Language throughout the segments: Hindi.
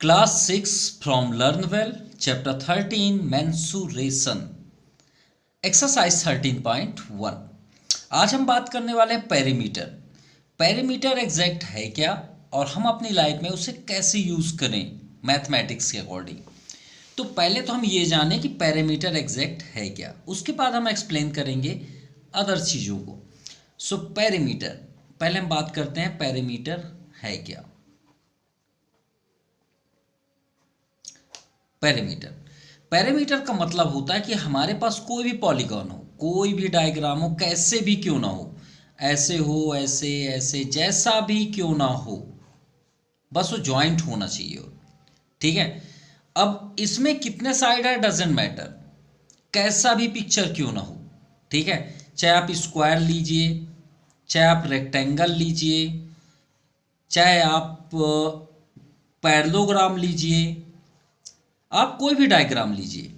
Class 6 from learn well chapter 13 mensuration exercise 13.1। आज हम बात करने वाले हैं पेरीमीटर। पेरीमीटर एग्जैक्ट है क्या और हम अपनी लाइफ में उसे कैसे यूज करें मैथमेटिक्स के अकॉर्डिंग। तो पहले तो हम ये जानें कि पेरीमीटर एग्जैक्ट है क्या, उसके बाद हम एक्सप्लेन करेंगे अदर चीज़ों को। सो पेरीमीटर, पहले हम बात करते हैं पेरीमीटर है क्या। पेरीमीटर, पेरीमीटर का मतलब होता है कि हमारे पास कोई भी पॉलीगॉन हो, कोई भी डायग्राम हो, कैसे भी क्यों ना हो, ऐसे हो, ऐसे ऐसे, जैसा भी क्यों ना हो, बस वो जॉइंट होना चाहिए। ठीक है। अब इसमें कितने साइड है डजेंट मैटर, कैसा भी पिक्चर क्यों ना हो। ठीक है, चाहे आप स्क्वायर लीजिए, चाहे आप रेक्टेंगल लीजिए, चाहे आप पैरेललोग्राम लीजिए, आप कोई भी डायग्राम लीजिए।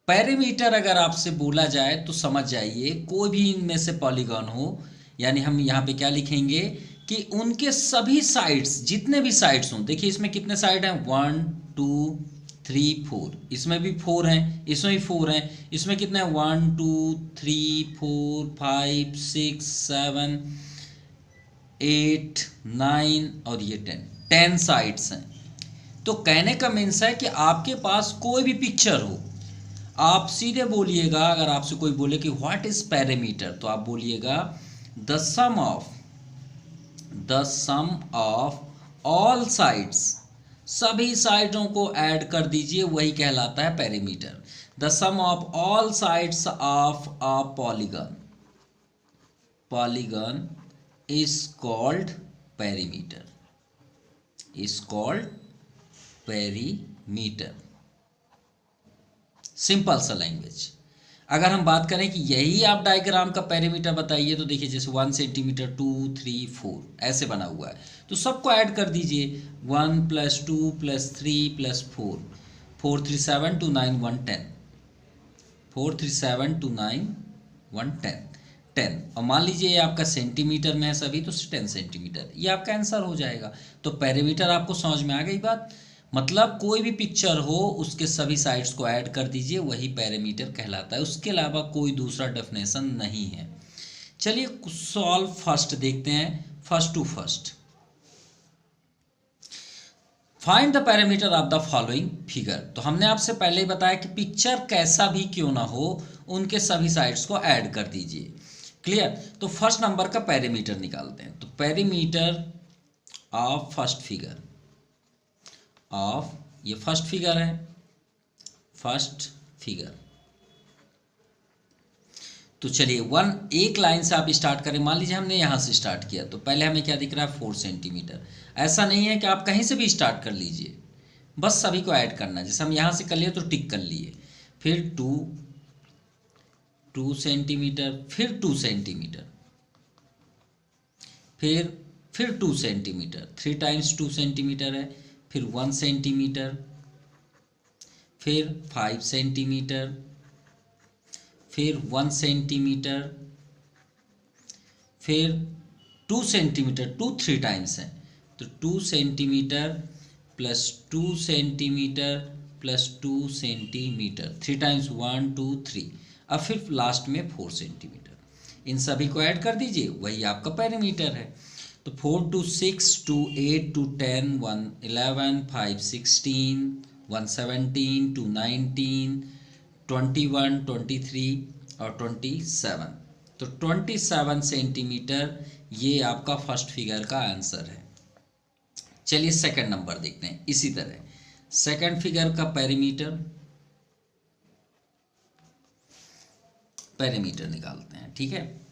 पेरीमीटर अगर आपसे बोला जाए तो समझ जाइए कोई भी इनमें से पॉलीगॉन हो, यानी हम यहाँ पे क्या लिखेंगे कि उनके सभी साइड्स, जितने भी साइड्स हों। देखिए इसमें कितने साइड हैं, 1 2 3 4, इसमें भी 4 हैं, इसमें भी 4 हैं, इसमें कितने हैं, 1 2 3 4 5 6 7 8 9 और ये 10 साइड्स हैं। तो कहने का मीन्स है कि आपके पास कोई भी पिक्चर हो, आप सीधे बोलिएगा, अगर आपसे कोई बोले कि व्हाट इज पेरीमीटर, तो आप बोलिएगा the sum of all sides, सभी साइडों को ऐड कर दीजिए, वही कहलाता है perimeter. The sum of all sides of a polygon is called perimeter, is called perimeter. Simple सा लैंग्वेज। अगर हम बात करें कि यही आप डायग्राम का पेरीमीटर बताइए, तो देखिए जैसे 1 सेंटीमीटर 2 3 4 ऐसे बना हुआ है, तो सबको ऐड कर दीजिए, 1 + 2 + 3 + 4, 4 3 7 2 9 1 10, 4 3 7 2 9 1 10 10। और मान लीजिए ये आपका सेंटीमीटर में है सभी, तो 10 सेंटीमीटर, ये आपका आंसर हो जाएगा। तो पेरीमीटर आपको समझ में आ गई बात। मतलब कोई भी पिक्चर हो उसके सभी साइड्स को ऐड कर दीजिए, वही पेरीमीटर कहलाता है, उसके अलावा कोई दूसरा डेफिनेशन नहीं है। चलिए सॉल्व फर्स्ट देखते हैं, first to first. Find the parameter of the following figure. तो हमने आपसे पहले ही बताया कि पिक्चर कैसा भी क्यों ना हो, उनके सभी साइड्स को ऐड कर दीजिए। क्लियर। तो फर्स्ट नंबर का पैरामीटर निकालते हैं। तो parameter of first figure, of, ये फर्स्ट फिगर है, फर्स्ट फिगर। तो चलिए एक लाइन से आप स्टार्ट करें। मान लीजिए हमने यहाँ से स्टार्ट किया, तो पहले हमें क्या दिख रहा है, 4 सेंटीमीटर। ऐसा नहीं है कि आप कहीं से भी स्टार्ट कर लीजिए, बस सभी को ऐड करना है। जैसे हम यहाँ से कर लिए तो टिक कर लिए, फिर 2 सेंटीमीटर, फिर 2 सेंटीमीटर, फिर 2 सेंटीमीटर, 3 टाइम्स 2 सेंटीमीटर है, फिर 1 सेंटीमीटर, फिर 5 सेंटीमीटर, फिर 1 सेंटीमीटर, फिर 2 सेंटीमीटर, 2 3 टाइम्स है, तो 2 centimetre plus 2 centimetre plus 2 centimetre, 3 times 1 2 3, अब फिर लास्ट में 4 सेंटीमीटर। इन सभी को ऐड कर दीजिए, वही आपका पेरीमीटर है। तो 4 2 6 2 8 2 10 1 11 5 16 1 17 2 19 21 23 और 27। तो 27 सेंटीमीटर ये आपका फर्स्ट फिगर का आंसर है। चलिए सेकंड नंबर देखते हैं। इसी तरह सेकंड फिगर का पेरीमीटर निकालते हैं। ठीक है,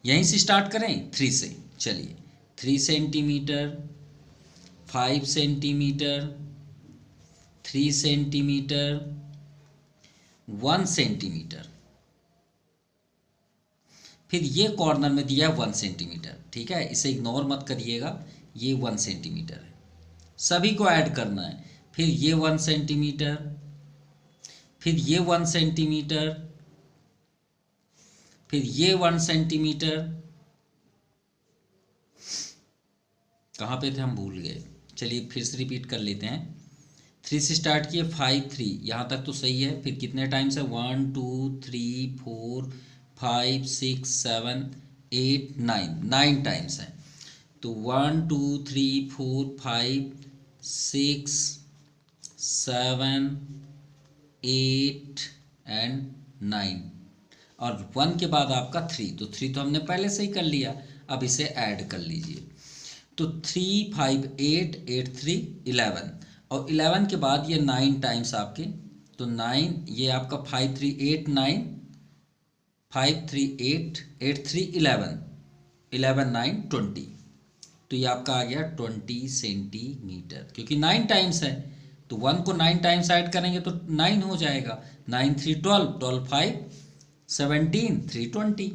यहीं से स्टार्ट करें 3 से। चलिए 3 सेंटीमीटर, 5 सेंटीमीटर, 3 सेंटीमीटर, 1 सेंटीमीटर, फिर ये कॉर्नर में दिया 1 सेंटीमीटर। ठीक है, इसे इग्नोर मत करिएगा, ये 1 सेंटीमीटर है, सभी को ऐड करना है। फिर ये 1 सेंटीमीटर, फिर ये 1 सेंटीमीटर, फिर ये 1 सेंटीमीटर, कहाँ पे थे हम भूल गए। चलिए फिर से रिपीट कर लेते हैं। 3 से स्टार्ट किए, 5 3, यहाँ तक तो सही है। फिर कितने टाइम्स है, 1 2 3 4 5 6 7 8 9, 9 टाइम्स है। तो 1 2 3 4 5 6 7 8 एंड 9, और 1 के बाद आपका 3, तो 3 तो हमने पहले से ही कर लिया, अब इसे ऐड कर लीजिए। तो 3 5 8 8 3 11, और 11 के बाद ये 9 टाइम्स आपके, तो 9 ये आपका 5 3 8 9, 5 3 8 8 3 11, 11 9 20, तो ये आपका आ गया 20 सेंटीमीटर, क्योंकि 9 टाइम्स है तो 1 को 9 टाइम्स ऐड करेंगे तो 9 हो जाएगा। 9 3 12, 12 5 17, 3 20।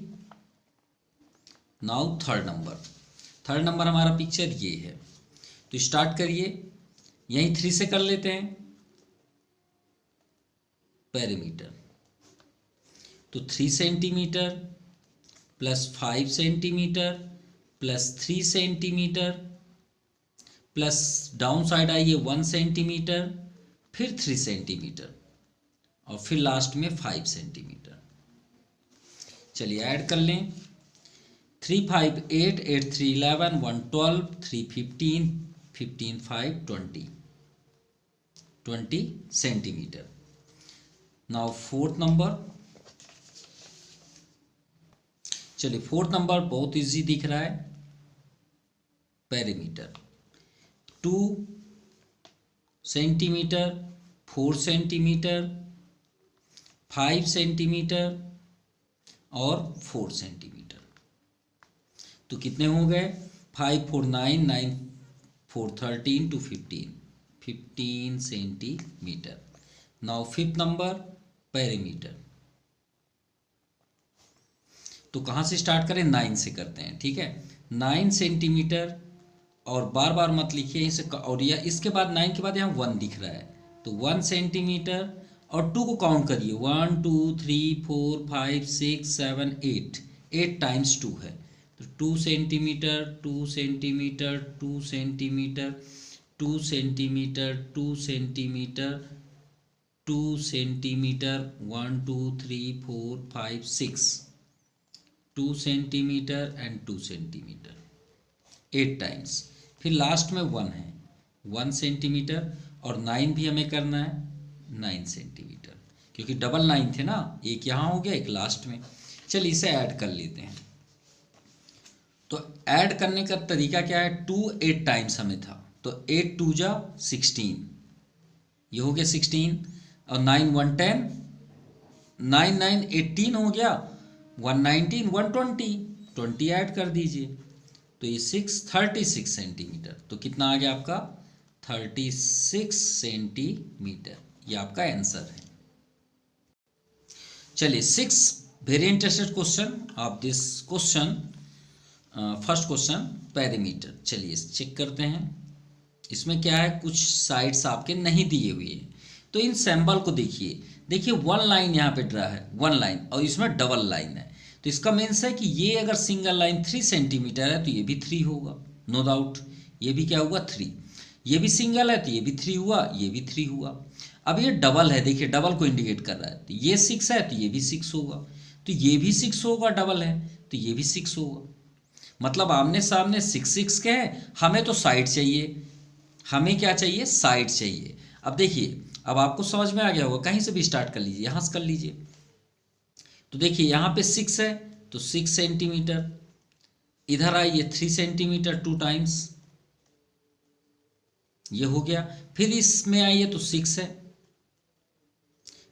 नाउ थर्ड नंबर हमारा पिक्चर ये है, तो स्टार्ट करिए, यहीं 3 से कर लेते हैं। पेरीमीटर, तो 3 centimetre plus 5 centimetre plus 3 centimetre plus down side आइए 1 सेंटीमीटर, फिर 3 सेंटीमीटर, और फिर लास्ट में 5 सेंटीमीटर। चलिए ऐड कर लें। 3 5 8 8 3 11 1 12 3 15 15 5 20 सेंटीमीटर। नाउ फोर्थ नंबर, चलिए फोर्थ नंबर बहुत इजी दिख रहा है। पेरीमीटर 2 सेंटीमीटर 4 सेंटीमीटर 5 सेंटीमीटर और 4 सेंटीमीटर, तो कितने हो गए, 5 4 9 9 4 13 to 15 centimetre. Now fifth number perimeter, तो कहाँ से स्टार्ट करें, 9 से करते हैं, ठीक है। 9 सेंटीमीटर, और बार बार मत लिखिए इसे, और या इसके बाद 9 के बाद यहाँ 1 दिख रहा है, तो 1 सेंटीमीटर, और 2 को काउंट करिए, 1 2 3 4 5 6 7 8, 8 टाइम्स 2 है, तो 2 centimetre 2 centimetre 2 centimetre 2 centimetre 2 centimetre 2 centimetre 1 2 3 4 5 6, 2 centimetre and 2 centimetre, 8 times, फिर लास्ट में 1 है, 1 सेंटीमीटर, और 9 भी हमें करना है 9 सेंटीमीटर, क्योंकि डबल 9 थे ना, एक यहाँ हो गया एक लास्ट में। चलिए इसे ऐड कर लेते हैं। तो ऐड करने का तरीका क्या है, 2 8 टाइम्स हमें था, तो 8 2 जा 16, ये हो गया 16, और 9 1 10, 9 9 18 हो गया, 1 19 1 20 ऐड कर दीजिए, तो ये 36 सेंटीमीटर, तो कितना आ गया आपका 36 सेंटीमीटर, ये आपका आंसर है। चलिए 6 very interested question of this question, first question perimeter. चलिए चेक करते हैं, इसमें क्या है, कुछ साइड्स आपके नहीं दिए हुए हैं, तो इन सिंबल को देखिए, देखिए 1 लाइन यहाँ पे ड्रा है, 1 लाइन, और इसमें डबल लाइन है, तो इसका मीन्स है कि ये अगर सिंगल लाइन 3 सेंटीमीटर है तो ये भी 3 होगा, नो डाउट, ये भी क्या हुआ 3, ये भी सिंगल है तो ये भी 3 हुआ, ये भी 3 हुआ। अब ये डबल है, देखिए डबल को इंडिकेट कर रहा है, तो ये 6 है तो ये भी 6 होगा, तो ये भी 6 होगा, डबल है तो ये भी 6 होगा, मतलब आमने सामने 6 6 के हैं, हमें तो साइड चाहिए, हमें क्या चाहिए, साइड चाहिए। अब देखिए, अब आपको समझ में आ गया होगा, कहीं से भी स्टार्ट कर लीजिए, यहाँ से कर लीजिए, तो देखिए यहाँ पे 6 है तो 6 सेंटीमीटर, इधर आइए 3 सेंटीमीटर 2 टाइम्स, ये हो गया, फिर इसमें आइए तो 6 है,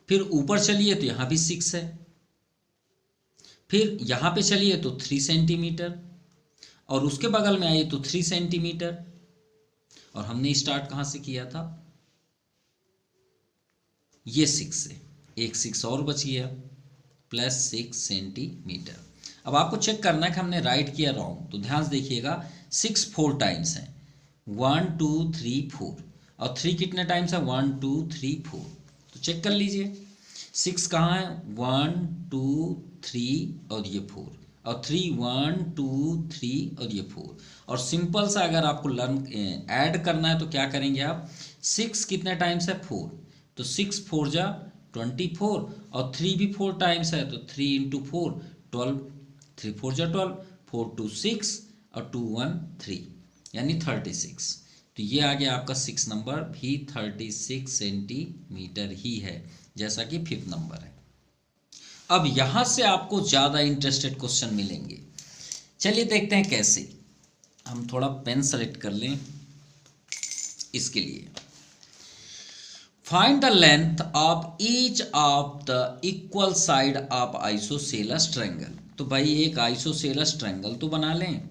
फिर ऊपर चलिए तो यहाँ भी 6 है, फिर यहाँ पे चलिए तो 3 सेंटीमीटर, और उसके बगल में आइए तो 3 सेंटीमीटर, और हमने स्टार्ट कहाँ से किया था, ये 6 से, एक 6 और बच गया, प्लस 6 सेंटीमीटर। अब आपको चेक करना है कि हमने राइट किया रॉन्ग, तो ध्यान से देखिएगा, 6 4 टाइम्स है, 1 2 3 4, और 3 कितने टाइम्स है, 1 2 3 4, तो चेक कर लीजिए 6 कहाँ है, 1 2 3 और ये 4, और 3 1 2 3 और ये 4। और सिंपल सा अगर आपको लर्न ऐड करना है तो क्या करेंगे आप, 6 कितने टाइम्स है 4, तो 6 4 जा 24, और 3 भी 4 टाइम्स है तो 3 इंटू 4 12, 3 4 जा 12, 4 2 6 और 2 1 3 यानी 36। तो ये आ गया आपका 6 नंबर भी 36 सेंटीमीटर ही है, जैसा कि 5th नंबर है। अब यहां से आपको ज़्यादा इंटरेस्टेड क्वेश्चन मिलेंगे। चलिए देखते हैं कैसे। हम थोड़ा पेन सेलेक्ट कर लें इसके लिए। Find the length of each of the equal side of isosceles triangle. तो भाई एक आइसोसेलस ट्रायंगल तो बना लें।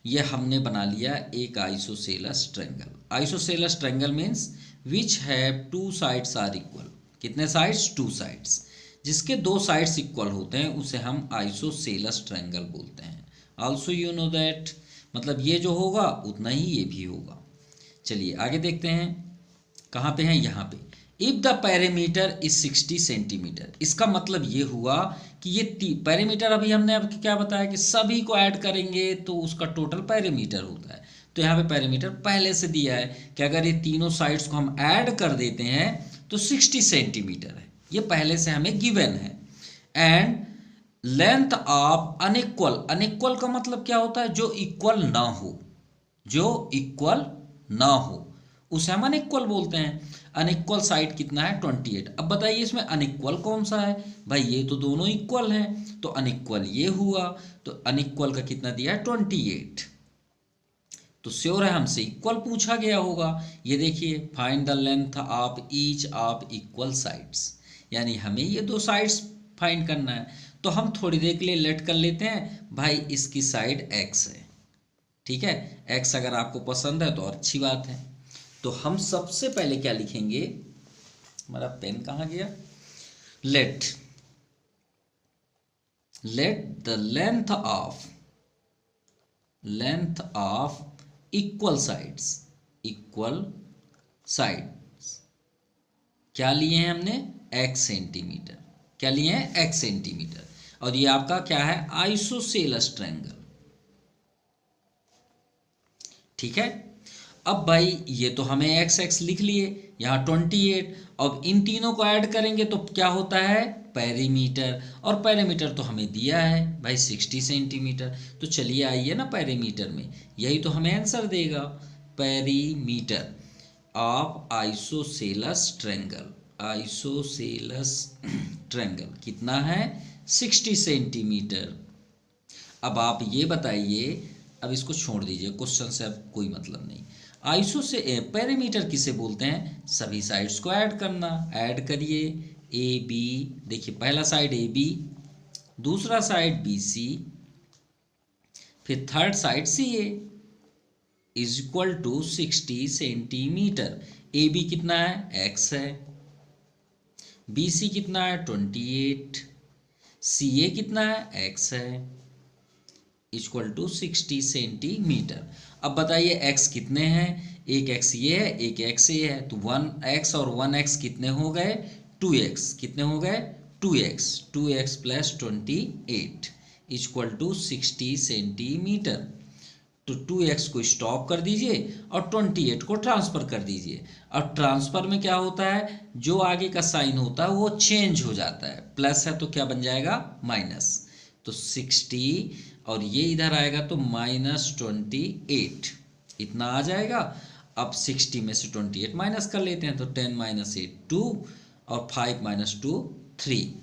ये हमने बना लिया एक isosceles triangle. Isosceles triangle means which have two sides are equal. कितने साइड्स, टू साइड्स। जिसके दो साइड्स इक्वल होते हैं उसे हम आइसोसेलस ट्रायंगल बोलते हैं। ऑल्सो यू नो दैट, मतलब ये जो होगा उतना ही ये भी होगा। चलिए आगे देखते हैं, कहाँ पे हैं, यहाँ पे। If the parameter is 60 centimetre, इसका मतलब ये हुआ कि ये पैरामीटर, अभी हमने अब क्या बताया कि सभी को ऐड करेंगे तो उसका टोटल पैरामीटर होता है। तो यहाँ पे पैरामीटर पहले से दिया है कि अगर ये तीनों साइड्स को हम ऐड कर देते हैं तो 60 सेंटीमीटर है, ये पहले से हमें गिवन है। And length of unequal, unequal का मतलब क्या होता है, जो इक्वल ना हो, जो इक्वल ना हो उसे हम अनइक्वल बोलते हैं। अनइक्वल साइड कितना है 28। अब बताइए इसमें अनइक्वल कौन सा है, भाई ये तो दोनों इक्वल हैं, तो अनइक्वल ये हुआ, तो अनइक्वल का कितना दिया है 28। तो श्योर है हमसे इक्वल पूछा गया होगा। ये देखिए, find the length of each of equal sides, यानी हमें ये दो साइड्स फाइंड करना है। तो हम थोड़ी देर के लिए लेट कर लेते हैं, भाई इसकी साइड x है, ठीक है। x अगर आपको पसंद है तो और अच्छी बात है। तो हम सबसे पहले क्या लिखेंगे, हमारा पेन कहाँ गया, let the length of equal sides, equal sides क्या लिए हैं हमने, x सेंटीमीटर। क्या लिए हैं, x सेंटीमीटर। और ये आपका क्या है, आइसोसेलस ट्रायंगल, ठीक है। अब भाई ये तो हमें x लिख लिए, यहाँ 28। अब इन तीनों को ऐड करेंगे तो क्या होता है, पैरीमीटर। और पैरीमीटर तो हमें दिया है भाई 60 सेंटीमीटर। तो चलिए आइए ना पैरीमीटर में, यही तो हमें आंसर देगा। Perimeter of isosceles triangle, isosceles triangle कितना है 60 सेंटीमीटर। अब आप ये बताइए, अब इसको छोड़ दीजिए, क्वेश्चन से अब कोई मतलब नहीं। आइसो से पैरामीटर किसे बोलते हैं, सभी साइड्स को ऐड करना। ऐड करिए, ए बी, देखिए पहला साइड ए बी, दूसरा साइड बी सी, फिर third side C A, is equal to 60 centimetre. A B कितना है, x है, बी सी कितना है 28, सी ए कितना है, x है, इक्वल टू 60 सेंटीमीटर। अब बताइए x कितने हैं, एक x ये है, एक x ये है, तो 1x और 1x कितने हो गए, 2x। कितने हो गए, 2x, 2x plus 28 equal to 60 centimetre. तो 2x को स्टॉप कर दीजिए और 28 को ट्रांसफ़र कर दीजिए। और ट्रांसफ़र में क्या होता है, जो आगे का साइन होता है वो चेंज हो जाता है, प्लस है तो क्या बन जाएगा, माइनस। तो 60 और ये इधर आएगा तो -28, इतना आ जाएगा। अब 60 में से 28 माइनस कर लेते हैं, तो 10 - 8 2 और 5 - 2 3।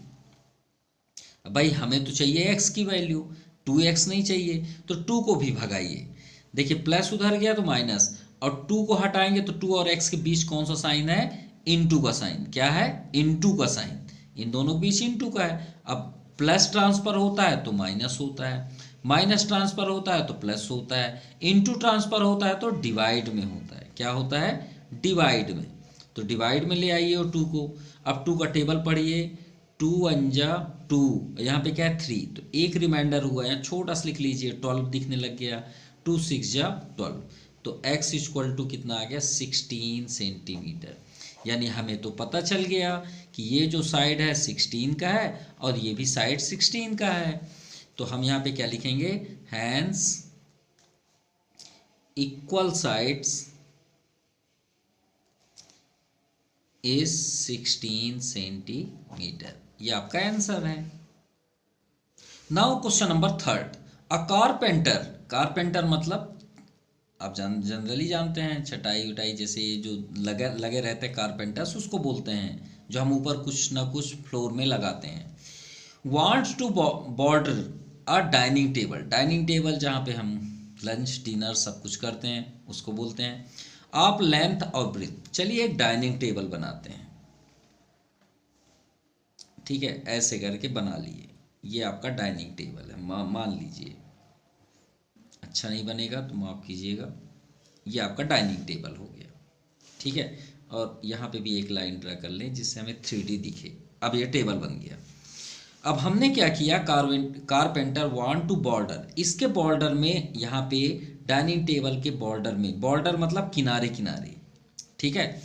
भाई हमें तो चाहिए x की वैल्यू, 2x नहीं चाहिए, तो 2 को भी भगाइए। देखिए प्लस उधर गया तो माइनस, और 2 को हटाएंगे तो 2 और x के बीच कौन सा साइन है, इनटू का साइन। क्या है, इनटू का साइन, इन दोनों के बीच इनटू का है। अब प्लस ट्रांसफर होता है तो माइनस होता है, माइनस ट्रांसफर होता है तो प्लस होता है, इनटू ट्रांसफर होता है तो डिवाइड में होता है। क्या होता है, डिवाइड में। तो डिवाइड में ले आइए और 2 को। अब 2 का टेबल पढ़िए, 2 × 2, यहाँ पे क्या है 3, तो एक रिमाइंडर हुआ, यहाँ छोटा सा लिख लीजिए, 12 दिखने लग गया, 2 × 6 = 12। तो x इक्वल टू कितना आ गया, 16 सेंटीमीटर। यानी हमें तो पता चल गया कि ये जो साइड है 16 का है और ये भी साइड 16 का है। तो हम यहाँ पे क्या लिखेंगे, hence equal sides is 16 centimetre. ये आपका आंसर है। Now question number third, a carpenter, carpenter मतलब आप जनरली जानते हैं छटाई उटाई जैसे ये जो लगे लगे रहते हैं कारपेंटर्स, उसको बोलते हैं जो हम ऊपर कुछ ना कुछ फ्लोर में लगाते हैं। Wants to border a dining table, dining table जहाँ पे हम लंच डिनर सब कुछ करते हैं उसको बोलते हैं। आप लेंथ और ब्रेथ, चलिए एक डाइनिंग टेबल बनाते हैं, ठीक है, ऐसे करके बना लिए, ये आपका डाइनिंग टेबल है, मान लीजिए, अच्छा नहीं बनेगा तो माफ़ कीजिएगा, ये आपका डाइनिंग टेबल हो गया, ठीक है। और यहाँ पे भी एक लाइन ड्रा कर लें जिससे हमें 3D दिखे। अब ये टेबल बन गया। अब हमने क्या किया, कारपेंटर वांट टू बॉर्डर, इसके बॉर्डर में यहाँ पे डाइनिंग टेबल के बॉर्डर में, बॉर्डर मतलब किनारे किनारे, ठीक है।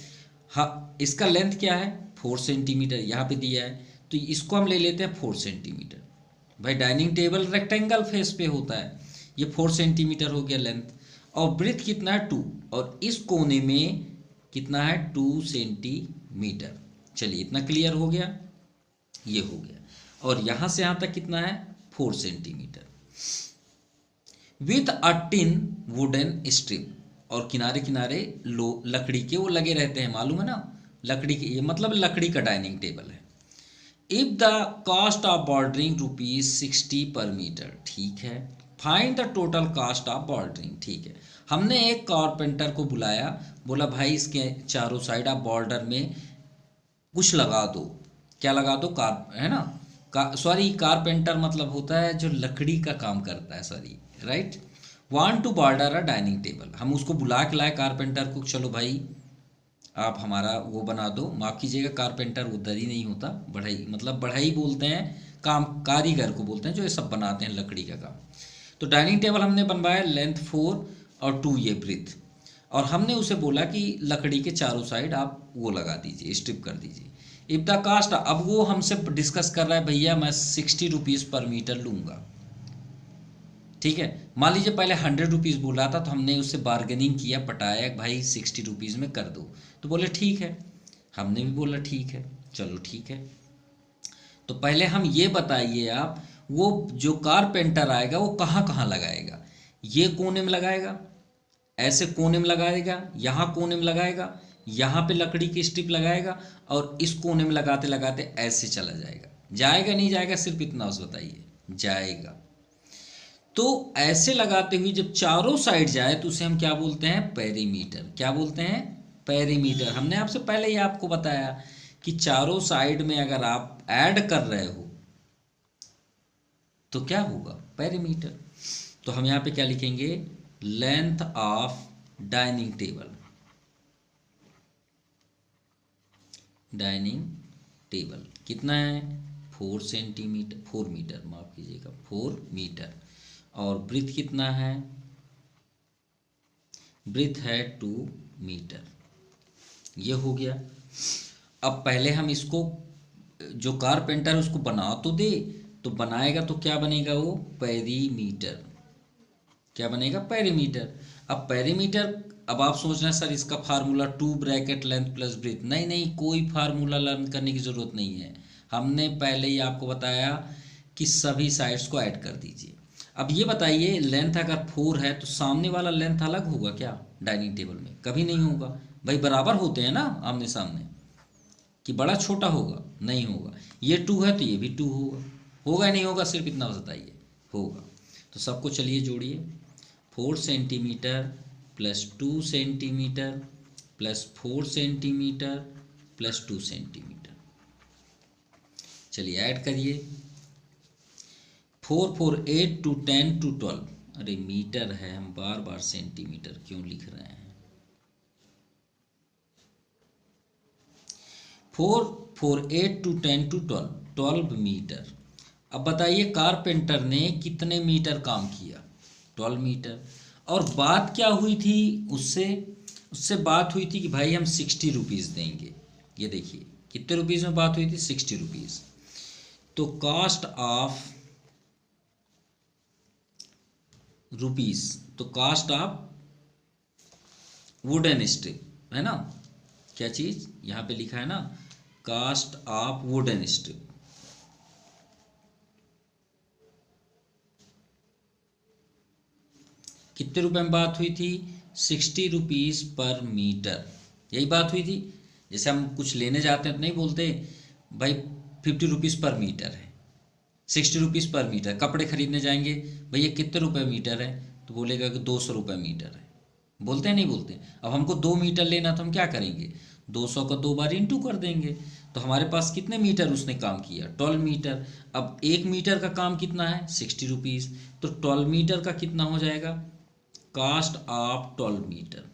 हाँ, इसका लेंथ क्या है 4 सेंटीमीटर, यहाँ पे दिया है, तो इसको हम ले लेते हैं 4 सेंटीमीटर। भाई डाइनिंग टेबल रेक्टेंगल फेस पे होता है, ये 4 सेंटीमीटर हो गया लेंथ। और ब्रेथ कितना है 2, और इस कोने में कितना है 2 सेंटीमीटर। चलिए इतना क्लियर हो गया, ये हो गया। और यहाँ से यहाँ तक कितना है 4 centimetre. With a tin wooden strip, और किनारे किनारे लकड़ी के वो लगे रहते हैं, मालूम है ना, लकड़ी के, ये मतलब लकड़ी का डाइनिंग टेबल है। If the cost of bordering ₹60 पर मीटर, ठीक है। Find the total cost of bordering, ठीक है। हमने एक कारपेंटर को बुलाया, बोला भाई इसके चारों साइड आप बॉर्डर में कुछ लगा दो, क्या लगा दो, कार है ना, सॉरी कारपेंटर मतलब होता है जो लकड़ी का काम करता है, sorry, right. Want to border a dining table, हम उसको बुला के लाए कारपेंटर को, चलो भाई आप हमारा वो बना दो, माफ़ कीजिएगा कारपेंटर वो दरी नहीं होता, बढ़ई, मतलब बढ़ई बोलते हैं, काम कारीगर को बोलते हैं जो ये सब बनाते हैं लकड़ी का काम। तो डाइनिंग टेबल हमने बनवाया, लेंथ 4 और 2 ये ब्रेथ, और हमने उसे बोला कि लकड़ी के चारों साइड आप वो लगा दीजिए, स्ट्रिप कर दीजिए। इफ द कास्ट, अब वो हमसे डिस्कस कर रहा है, भैया मैं 60 रुपीज़ पर मीटर लूँगा, ठीक है। मान लीजिए पहले 100 रुपीज़ बोल रहा था, तो हमने उससे बार्गेनिंग किया, पटाया, भाई 60 रुपीज़ में कर दो, तो बोले ठीक है, हमने भी बोला ठीक है, चलो ठीक है। तो पहले हम ये बताइए आप, वो जो कारपेंटर आएगा वो कहाँ कहाँ लगाएगा, ये कोने में लगाएगा, ऐसे कोने में लगाएगा, यहाँ कोने में लगाएगा, यहाँ पे लकड़ी की स्ट्रिप लगाएगा, और इस कोने में लगाते लगाते ऐसे चला जाएगा, जाएगा नहीं जाएगा, सिर्फ इतना बस बताइए, जाएगा। तो ऐसे लगाते हुए जब चारों साइड जाए तो उसे हम क्या बोलते हैं, पेरीमीटर, क्या बोलते हैं, पेरीमीटर। हमने आपसे पहले ही आपको बताया कि चारों साइड में अगर आप ऐड कर रहे हो तो क्या होगा, पेरीमीटर। तो हम यहाँ पे क्या लिखेंगे, length of dining table, dining table कितना है 4 सेंटीमीटर, 4 मीटर, माफ कीजिएगा 4 मीटर। और ब्रीथ कितना है, ब्रीथ है 2 मीटर, ये हो गया। अब पहले हम इसको, जो कारपेंटर है उसको बना तो दे, तो बनाएगा तो क्या बनेगा वो, पेरीमीटर, क्या बनेगा, पेरीमीटर। अब पेरीमीटर, अब आप सोच रहे हैं सर इसका formula 2 bracket length plus breadth, नहीं नहीं, कोई फार्मूला लर्न करने की ज़रूरत नहीं है, हमने पहले ही आपको बताया कि सभी साइड्स को ऐड कर दीजिए। अब ये बताइए, लेंथ अगर 4 है तो सामने वाला लेंथ अलग होगा क्या, डाइनिंग टेबल में कभी नहीं होगा, भाई बराबर होते हैं ना आमने सामने, कि बड़ा छोटा होगा, नहीं होगा। ये 2 है तो ये भी 2 होगा, होगा नहीं होगा, सिर्फ इतना बताइए, होगा। तो सबको चलिए जोड़िए, 4 centimetre plus 2 centimetre plus 4 centimetre plus 2 centimetre, चलिए ऐड करिए, 4 4 8 2 10 2 12, अरे मीटर है, हम बार बार सेंटीमीटर क्यों लिख रहे हैं, 4 4 8 2 10 2 12, 12 मीटर। अब बताइए कारपेंटर ने कितने मीटर काम किया, 12 मीटर। और बात क्या हुई थी उससे, उससे बात हुई थी कि भाई हम 60 रुपीज़ देंगे, ये देखिए कितने रुपीज़ में बात हुई थी, 60 रुपीज़। तो कॉस्ट ऑफ रुपीस, तो कास्ट ऑफ वुडन स्ट्रिप है ना, क्या चीज यहाँ पे लिखा है ना, कास्ट ऑफ वुडन स्ट्रिप। कितने रुपए में बात हुई थी, 60 रुपीज पर मीटर, यही बात हुई थी। जैसे हम कुछ लेने जाते हैं तो नहीं बोलते भाई 50 रुपीज पर मीटर है, 60 रुपीज पर मीटर। कपड़े खरीदने जाएंगे, भैया कितने रुपए मीटर है, तो बोलेगा कि 200 रुपये मीटर है। बोलते हैं नहीं बोलते। अब हमको 2 मीटर लेना तो हम क्या करेंगे, 200 का 2 बार इंटू कर देंगे। तो हमारे पास कितने मीटर उसने काम किया, 12 मीटर। अब 1 मीटर का काम कितना है, 60 रुपीज़, तो 12 मीटर का कितना हो जाएगा, कास्ट ऑफ 12 मीटर।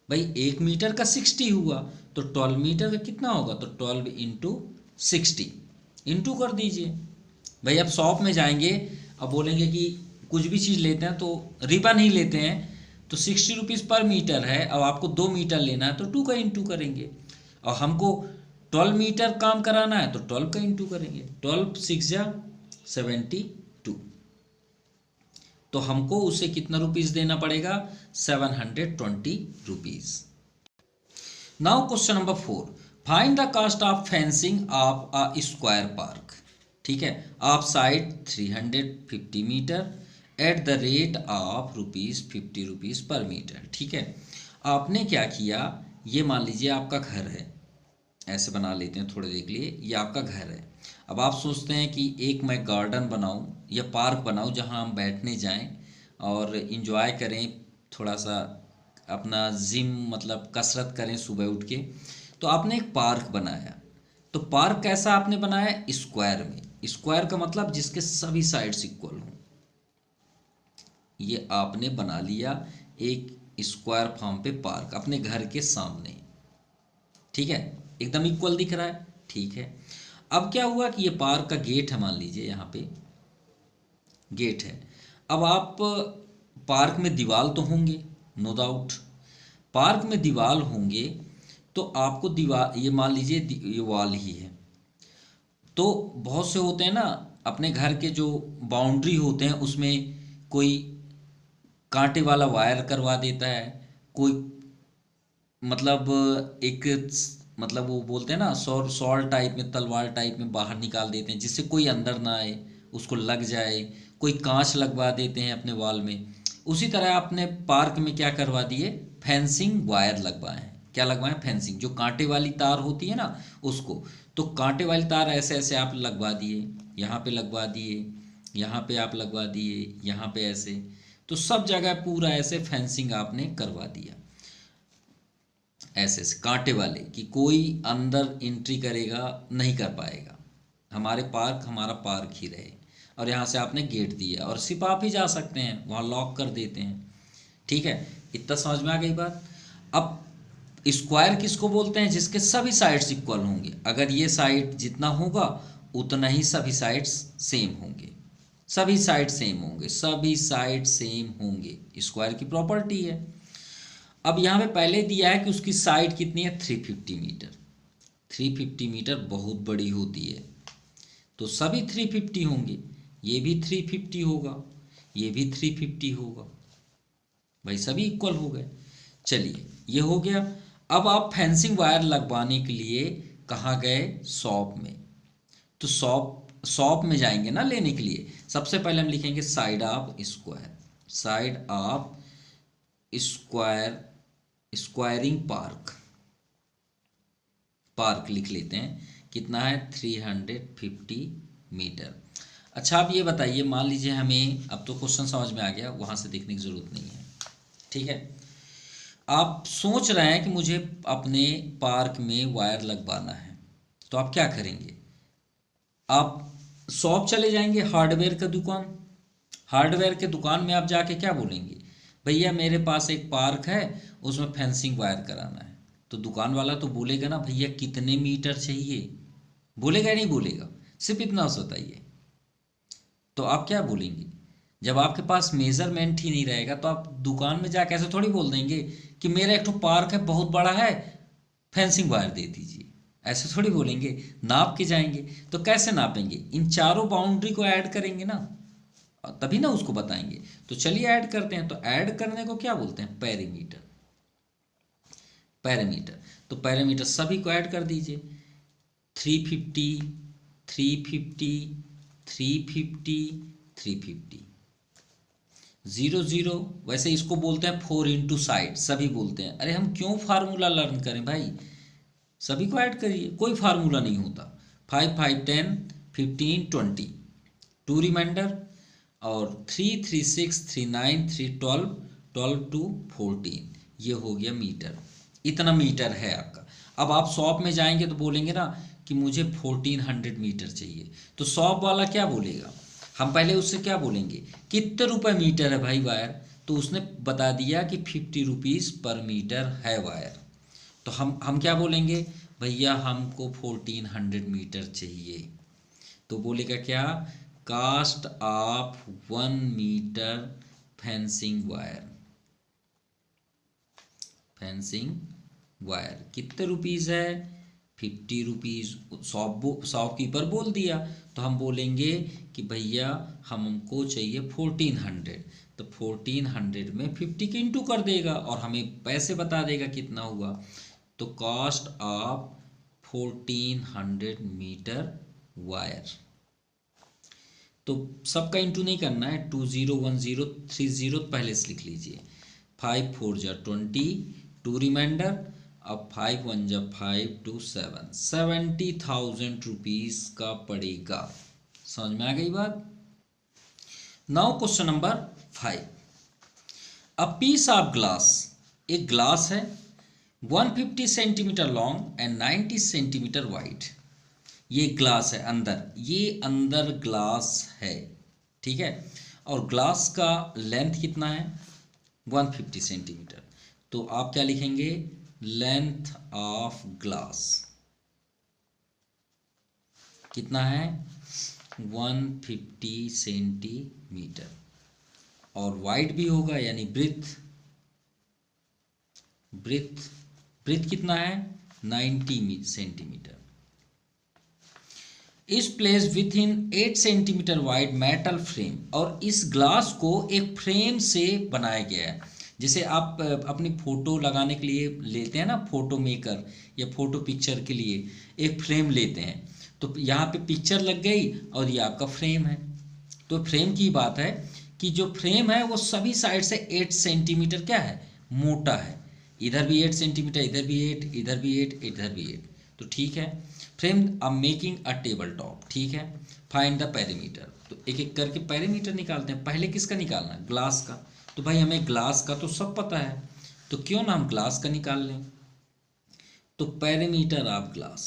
भाई 1 मीटर का 60 हुआ, तो 12 मीटर का कितना होगा, तो 12 इंटू 60 इंटू कर दीजिए। भाई अब शॉप में जाएंगे, अब बोलेंगे कि कुछ भी चीज़ लेते हैं तो रिबन ही लेते हैं, तो 60 रुपीज़ पर मीटर है। अब आपको 2 मीटर लेना है तो 2 का इंटू करेंगे, और हमको 12 मीटर काम कराना है तो 12 का इंटू करेंगे। 12 6 जा 72, तो हमको उसे कितना रुपीज़ देना पड़ेगा, 720 rupees. Now question number 4, find the cost of fencing of a square park. ठीक है, of side 350 metre at the rate of ₹50 per metre. ठीक है, आपने क्या किया, ये मान लीजिए आपका घर है, ऐसे बना लेते हैं थोड़ी देर के लिए, ये आपका घर है। अब आप सोचते हैं कि एक मैं गार्डन बनाऊं या पार्क बनाऊं जहां हम बैठने जाएं और इंजॉय करें, थोड़ा सा अपना जिम मतलब कसरत करें सुबह उठ के। तो आपने एक पार्क बनाया, तो पार्क कैसा आपने बनाया, स्क्वायर में। स्क्वायर का मतलब जिसके सभी साइड्स इक्वल हों, ये आपने बना लिया एक स्क्वायर फॉर्म पे पार्क अपने घर के सामने। ठीक है, एकदम इक्वल दिख रहा है। ठीक है, अब क्या हुआ कि ये पार्क का गेट है, मान लीजिए यहाँ पे गेट है। अब आप पार्क में दीवार तो होंगे, नो डाउट, पार्क में दीवार होंगे, तो आपको दीवार, ये मान लीजिए ये वॉल ही है। तो बहुत से होते हैं ना, अपने घर के जो बाउंड्री होते हैं उसमें कोई कांटे वाला वायर करवा देता है, कोई मतलब एक मतलब वो बोलते हैं ना सॉल टाइप में, तलवार टाइप में बाहर निकाल देते हैं जिससे कोई अंदर ना आए, उसको लग जाए। कोई कांच लगवा देते हैं अपने वॉल में। उसी तरह आपने पार्क में क्या करवा दिए, फेंसिंग वायर लगवाए हैं। क्या लगवाए, फेंसिंग, जो कांटे वाली तार होती है ना उसको। तो कांटे वाली तार ऐसे ऐसे आप लगवा दिए, यहाँ पे लगवा दिए, यहाँ पे आप लगवा दिए, यहाँ पे ऐसे, तो सब जगह पूरा ऐसे फेंसिंग आपने करवा दिया, ऐसे ऐसे कांटे वाले, कि कोई अंदर एंट्री करेगा नहीं कर पाएगा, हमारे पार्क हमारा पार्क ही रहे। और यहाँ से आपने गेट दिया, और सिर्फ आप ही जा सकते हैं, वहाँ लॉक कर देते हैं। ठीक है, इतना समझ में आ गई बात। अब स्क्वायर किसको बोलते हैं, जिसके सभी साइड्स इक्वल होंगे। अगर ये साइड जितना होगा उतना ही सभी साइड्स सेम होंगे, सभी साइड सेम होंगे, सभी साइड सेम होंगे, स्क्वायर की प्रॉपर्टी है। अब यहाँ पे पहले दिया है कि उसकी साइड कितनी है, 350 मीटर। 350 मीटर बहुत बड़ी होती है, तो सभी 350 होंगे, ये भी 350 होगा, ये भी 350 होगा, भाई सभी इक्वल हो गए। चलिए ये हो गया। अब आप फेंसिंग वायर लगवाने के लिए कहाँ गए, शॉप में। तो शॉप में जाएंगे ना लेने के लिए, सबसे पहले हम लिखेंगे side of square, side of square, squaring park, park लिख लेते हैं, कितना है 350 मीटर। अच्छा आप ये बताइए, मान लीजिए हमें, अब तो क्वेश्चन समझ में आ गया, वहाँ से देखने की ज़रूरत नहीं है। ठीक है, आप सोच रहे हैं कि मुझे अपने पार्क में वायर लगवाना है, तो आप क्या करेंगे, आप शॉप चले जाएंगे, हार्डवेयर का दुकान। हार्डवेयर के दुकान में आप जाके क्या बोलेंगे, भैया मेरे पास एक पार्क है, उसमें फेंसिंग वायर कराना है। तो दुकान वाला तो बोलेगा ना, भैया कितने मीटर चाहिए, बोलेगा नहीं बोलेगा, सिर्फ इतना उसे बताइए। तो आप क्या बोलेंगे, जब आपके पास मेजरमेंट ही नहीं रहेगा तो आप दुकान में जाके ऐसे थोड़ी बोल देंगे कि मेरा एक तो पार्क है बहुत बड़ा है, फेंसिंग वायर दे दीजिए, ऐसे थोड़ी बोलेंगे, नाप के जाएंगे। तो कैसे नापेंगे, इन चारों बाउंड्री को ऐड करेंगे ना, तभी ना उसको बताएंगे। तो चलिए ऐड करते हैं। तो ऐड करने को क्या बोलते हैं? पैरामीटर। पैरामीटर, तो पैरामीटर सभी को ऐड कर दीजिए। 350, 350, 350, 350, 0 0। वैसे इसको बोलते हैं 4 इंटू साइड, सभी बोलते हैं। अरे हम क्यों फार्मूला लर्न करें भाई, सभी को ऐड करिए, कोई फार्मूला नहीं होता। 5 5 10, 15 20, 2 रिमाइंडर, और 3 3 6 3 9 3 12, 12 2 14, ये हो गया मीटर। इतना मीटर है आपका। अब आप शॉप में जाएंगे तो बोलेंगे ना कि मुझे 1400 मीटर चाहिए, तो शॉप वाला क्या बोलेगा? हम पहले उससे क्या बोलेंगे, कितने रुपए मीटर है भाई वायर? तो उसने बता दिया कि 50 रुपीज़ पर मीटर है वायर। तो हम क्या बोलेंगे, भैया हमको 1400 मीटर चाहिए। तो बोलेगा क्या, cost of 1 metre fencing wire. Fencing wire कितने रुपीज़ है? 50 रुपीज़। शॉपकीपर बोल दिया, तो हम बोलेंगे कि भैया हमको चाहिए 1400। तो 1400 में 50 के इंटू कर देगा और हमें पैसे बता देगा कितना हुआ। तो कॉस्ट ऑफ 1400 मीटर वायर। तो सबका इंटू नहीं करना है, 201030 पहले से लिख लीजिए। 5 4 जा 20, 2 रिमाइंडर, अब 5 1 जा 5 2 7, 70,000 रुपीज़ का पड़ेगा। समझ में आ गई बात? Now question number 5। A piece of glass, एक ग्लास है 150 centimetre long and 90 centimetre wide. ये ग्लास है अंदर, ये अंदर ग्लास है, ठीक है। और ग्लास का लेंथ कितना है? 150 सेंटीमीटर। तो आप क्या लिखेंगे, लेंथ ऑफ ग्लास कितना है? 150 सेंटीमीटर। और वाइड भी होगा, यानी ब्रिथ। ब्रिथ ब्रिथ कितना है? 90 सेंटीमीटर। इस place with in 8 centimetre wide metal frame. और इस ग्लास को एक फ्रेम से बनाया गया है। जैसे आप अपनी फ़ोटो लगाने के लिए लेते हैं ना, फ़ोटो मेकर या फ़ोटो पिक्चर के लिए एक फ्रेम लेते हैं। तो यहाँ पे पिक्चर लग गई और ये आपका फ्रेम है। तो फ्रेम की बात है कि जो फ्रेम है वो सभी साइड से 8 सेंटीमीटर क्या है, मोटा है। इधर भी 8 सेंटीमीटर, इधर भी 8, इधर भी 8, इधर भी 8। तो ठीक है। फ्रेम अब मेकिंग अ टेबल टॉप, ठीक है। Find the parameter. तो एक एक करके पैरामीटर निकालते हैं। पहले किसका निकालना है? ग्लास का। तो भाई हमें ग्लास का तो सब पता है, तो क्यों ना हम ग्लास का निकाल लें। तो parameter of glass,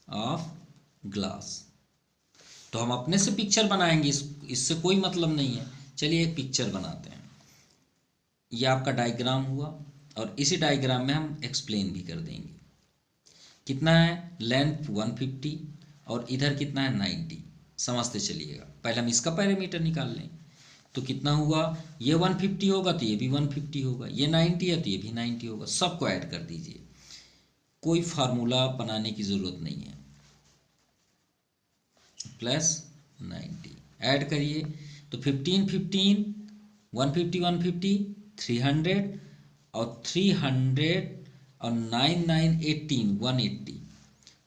of glass, तो हम अपने से पिक्चर बनाएंगे, इससे कोई मतलब नहीं है। चलिए एक पिक्चर बनाते हैं। ये आपका डायग्राम हुआ और इसी डायग्राम में हम एक्सप्लेन भी कर देंगे। कितना है? लेंथ 150 और इधर कितना है? 90। समझते चलिएगा। पहले हम इसका पैरामीटर निकाल लें। तो कितना हुआ? ये 150 होगा तो ये भी 150 होगा, ये 90 है तो ये भी 90 होगा। सबको ऐड कर दीजिए, कोई फार्मूला बनाने की ज़रूरत नहीं है। प्लस 90 ऐड करिए। तो 15 15, 150 150, 300 और 300 और 9 9 18, 180।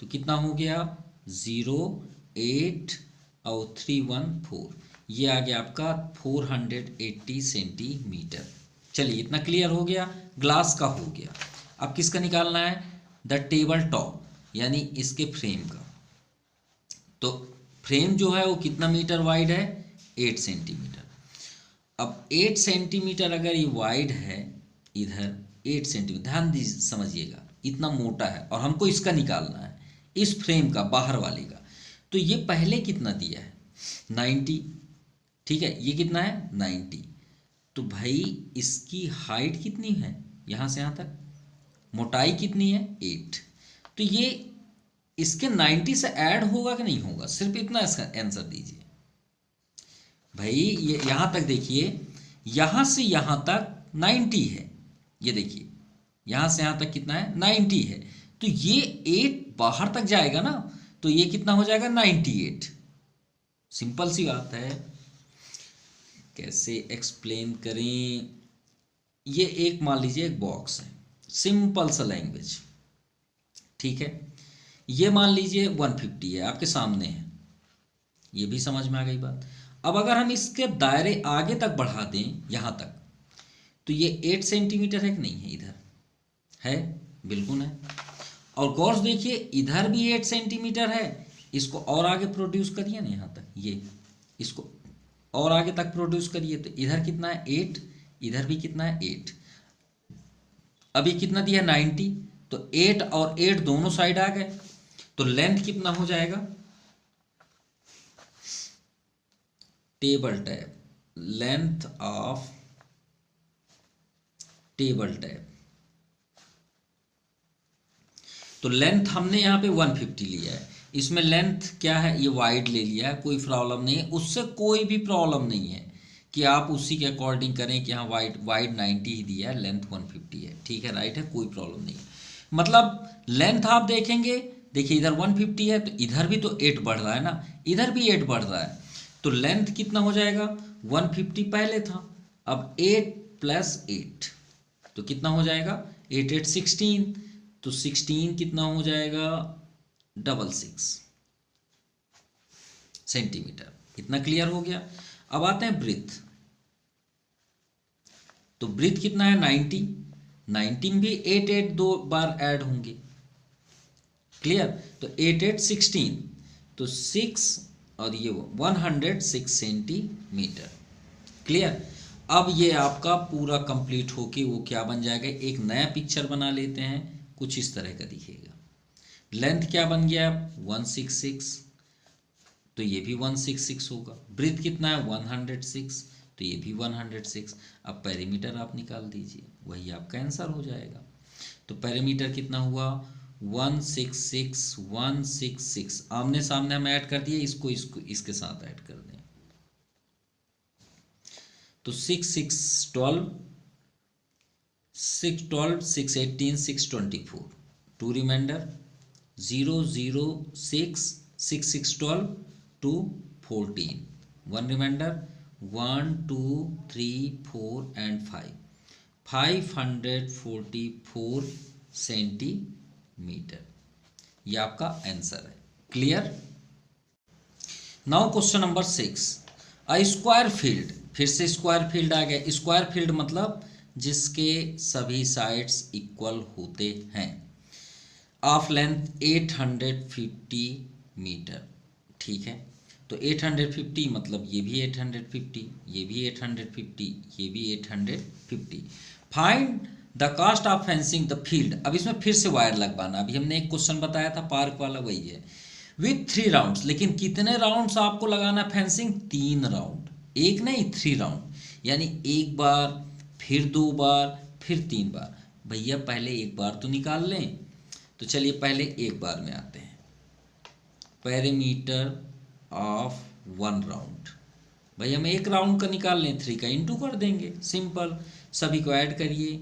तो कितना हो गया? 0 8 और 3 1 4। ये आ गया आपका 480 सेंटीमीटर। चलिए इतना क्लियर हो गया, ग्लास का हो गया। अब किसका निकालना है? द टेबल टॉप, यानी इसके फ्रेम का। तो फ्रेम जो है वो कितना मीटर वाइड है? 8 सेंटीमीटर। अब 8 सेंटीमीटर अगर ये वाइड है, इधर 8 सेंटीमीटर, ध्यान दीजिए, समझिएगा, इतना मोटा है और हमको इसका निकालना है, इस फ्रेम का, बाहर वाले का। तो ये पहले कितना दिया है? 90, ठीक है। ये कितना है? 90। तो भाई इसकी हाइट कितनी है? यहाँ से यहाँ तक मोटाई कितनी है? 8। तो ये इसके 90 से ऐड होगा कि नहीं होगा? सिर्फ इतना इसका आंसर दीजिए भाई। ये यहाँ तक देखिए, यहाँ से यहाँ तक 90 है। ये देखिए यहाँ से यहाँ तक कितना है? 90 है। तो ये 8 बाहर तक जाएगा ना, तो ये कितना हो जाएगा? 98। सिंपल सी बात है, कैसे एक्सप्लेन करें। ये एक मान लीजिए एक बॉक्स है, सिंपल सा लैंग्वेज, ठीक है। ये मान लीजिए 150 है, आपके सामने है, ये भी समझ में आ गई बात। अब अगर हम इसके दायरे आगे तक बढ़ा दें यहां तक, तो ये 8 सेंटीमीटर है कि नहीं है, इधर है, बिल्कुल है। और गौर से देखिए इधर भी 8 सेंटीमीटर है, इसको और आगे प्रोड्यूस करिए ना यहाँ तक, ये इसको और आगे तक प्रोड्यूस करिए, तो इधर कितना है 8, इधर भी कितना है 8, अभी कितना दिया 90, तो 8 और 8 दोनों साइड आ गए, तो लेंथ कितना हो जाएगा, table tap, length of table tap. तो लेंथ हमने यहाँ पे 150 लिया है, इसमें लेंथ क्या है, ये वाइड ले लिया है, कोई प्रॉब्लम नहीं है, उससे कोई भी प्रॉब्लम नहीं है कि आप उसी के अकॉर्डिंग करें कि हाँ वाइड 90 ही दिया है, लेंथ 150 है, ठीक है, राइट है, कोई प्रॉब्लम नहीं है। मतलब लेंथ आप देखेंगे, देखिए इधर 150 है, तो इधर भी तो 8 बढ़ रहा है ना, इधर भी 8 बढ़ रहा है, तो लेंथ कितना हो जाएगा, 150 पहले था, अब 8 + 8 तो कितना हो जाएगा, 8 8 16, तो 16 कितना हो जाएगा, 66 सेंटीमीटर। इतना क्लियर हो गया। अब आते हैं ब्रीथ, तो ब्रीथ कितना है 90, 90 में भी 8 8 दो बार ऐड होंगे, क्लियर, तो 8 8 16, तो 6 और ये 106 सेंटीमीटर, क्लियर। अब ये आपका पूरा कंप्लीट होके वो क्या बन जाएगा, एक नया पिक्चर बना लेते हैं, कुछ इस तरह का दिखेगा। लेंथ क्या बन गया 166, तो ये भी 166 होगा। ब्रीथ कितना है 106, तो ये भी 106। अब पेरीमीटर आप निकाल दीजिए, वही आपका आंसर हो जाएगा। तो पेरीमीटर कितना हुआ 166 166, आमने सामने हम ऐड कर दिए, इसको इसको इसके साथ ऐड कर दें, तो 6 6 12 6 12 6 18 6 24, 2 रिमाइंडर 0 0 6 6 6 12 2 14, 1 रिमाइंडर 1 2 3 4 and 5, 544 सेंटीमीटर, ये आपका आंसर है, clear. Now question number 6, a square field, फिर से स्क्वायर फील्ड आ गया। स्क्वायर फील्ड मतलब जिसके सभी साइड्स इक्वल होते हैं, ऑफ लेंथ 850 मीटर, ठीक है। तो 850 मतलब ये भी 850, ये भी 850, ये भी 850। Find the cost of fencing the field. अब इसमें फिर से वायर लगवाना, अभी हमने एक क्वेश्चन बताया था पार्क वाला, वही है, विथ 3 राउंड्स। लेकिन कितने राउंड्स आपको लगाना फेंसिंग, 3 राउंड, एक नहीं 3 राउंड, यानी एक बार, फिर 2 बार, फिर 3 बार। भैया पहले एक बार तो निकाल लें, तो चलिए पहले एक बार में आते हैं। पेरीमीटर ऑफ 1 राउंड, भाई हम एक राउंड का निकाल लें, 3 का इंटू कर देंगे, सिंपल। सभी को ऐड करिए,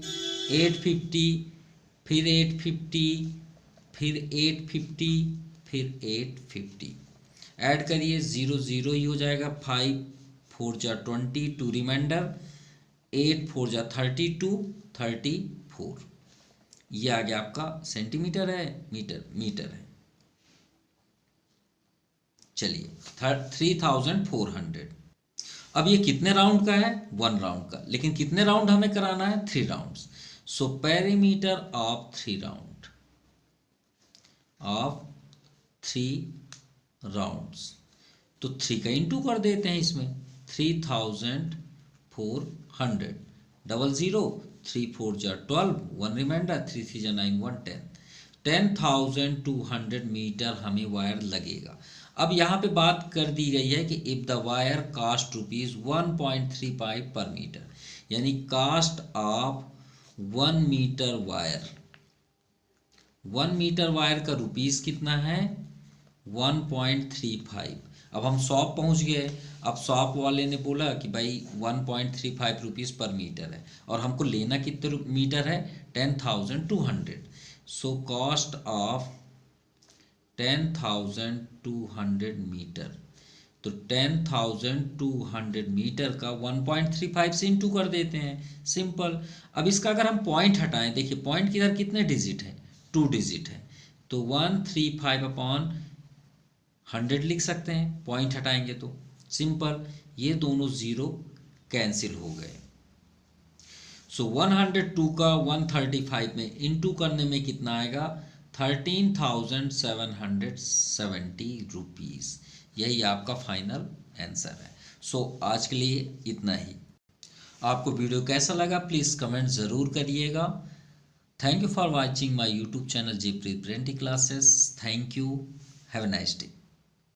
850 फिर 850 फिर 850 फिर 850, ऐड करिए 0 0 ही हो जाएगा, 5 4 जा 20, 2 रिमाइंडर, 8 4 जा 32 34, ये आ गया आपका सेंटीमीटर है, मीटर है। चलिए 3400। अब ये कितने राउंड का है, 1 राउंड का, लेकिन कितने राउंड हमें कराना है, 3 rounds. So perimeter of 3 round, of 3 rounds, तो 3 का इंटू कर देते हैं इसमें, 3400, 00 3 4 जा 12, 1 रिमाइंडर, 3 3 जा 9 1 10, 10,200 मीटर हमें वायर लगेगा। अब यहाँ पे बात कर दी गई है कि if the wire cast ₹1.35 per metre, यानी cost of 1 metre wire, 1 metre wire का रुपीस कितना है 1.35। अब हम शॉप पहुँच गए, अब शॉप वाले ने बोला कि भाई 1.35 रुपीज़ पर मीटर है, और हमको लेना कितने मीटर है 10,200। सो कॉस्ट ऑफ 10,200 मीटर, तो 10,200 मीटर का 1.35 से इंटू कर देते हैं, सिंपल। अब इसका अगर हम पॉइंट हटाएं, देखिए पॉइंट किधर कितने डिजिट है, 2 डिजिट है, तो 135 अपॉन 100 लिख सकते हैं, पॉइंट हटाएंगे तो सिंपल, ये दोनों ज़ीरो कैंसिल हो गए। सो 102 का 135 में इंटू करने में कितना आएगा, 13,770 रुपीज़। यही आपका फाइनल आंसर है। सो आज के लिए इतना ही। आपको वीडियो कैसा लगा प्लीज़ कमेंट ज़रूर करिएगा। Thank you for watching my YouTube channel जेप्रीत ब्रेंटी classes. Thank you, have a nice day.